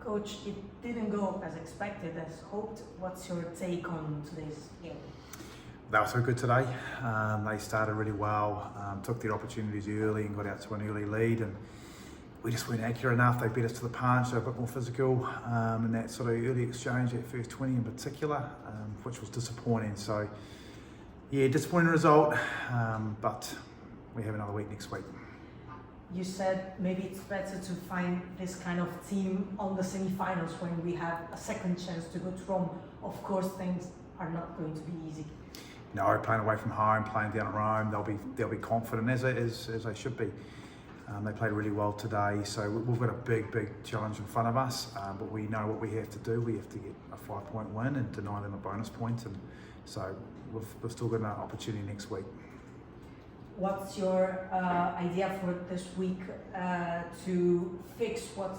Coach, it didn't go as expected, as hoped. What's your take on today's game? They were so good today. They started really well, took their opportunities early and got out to an early lead, and we just weren't accurate enough. They beat us to the punch, they were a bit more physical in that sort of early exchange, that first 20 in particular, which was disappointing. So yeah, disappointing result, but we have another week next week. You said maybe it's better to find this kind of team on the semi-finals when we have a second chance to go to Rome. Of course, things are not going to be easy. No, playing away from home, playing down at Rome, they'll be confident as they should be. They played really well today, so we've got a big challenge in front of us. But we know what we have to do. We have to get a 5-point win and deny them a bonus point, and so we've still got an opportunity next week. What's your idea for this week to fix what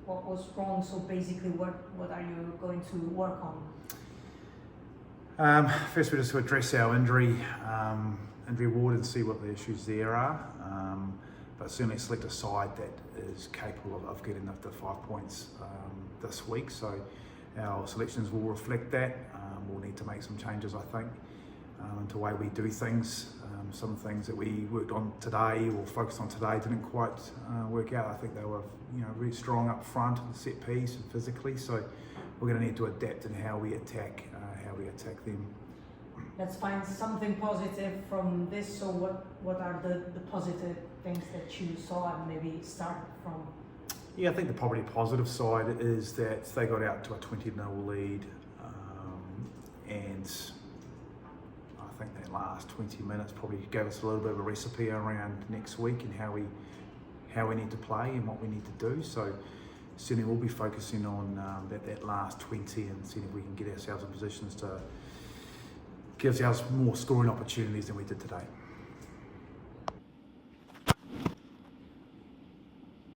was wrong? So basically, what are you going to work on? First, we just to address our injury ward and see what the issues there are. But certainly select a side that is capable of getting the 5 points this week. So our selections will reflect that. We'll need to make some changes, I think, into the way we do things. Some things that we worked on today or focused on today didn't quite work out. I think they were, really strong up front, set piece and physically. So we're going to need to adapt in how we attack them. Let's find something positive from this. So what are the positive things that you saw and maybe start from? Yeah, I think the probably positive side is that they got out to a 20-0 lead, and I think that last 20 minutes probably gave us a little bit of a recipe around next week and how we need to play and what we need to do. So certainly we'll be focusing on that last 20 and seeing if we can get ourselves in positions to give ourselves more scoring opportunities than we did today.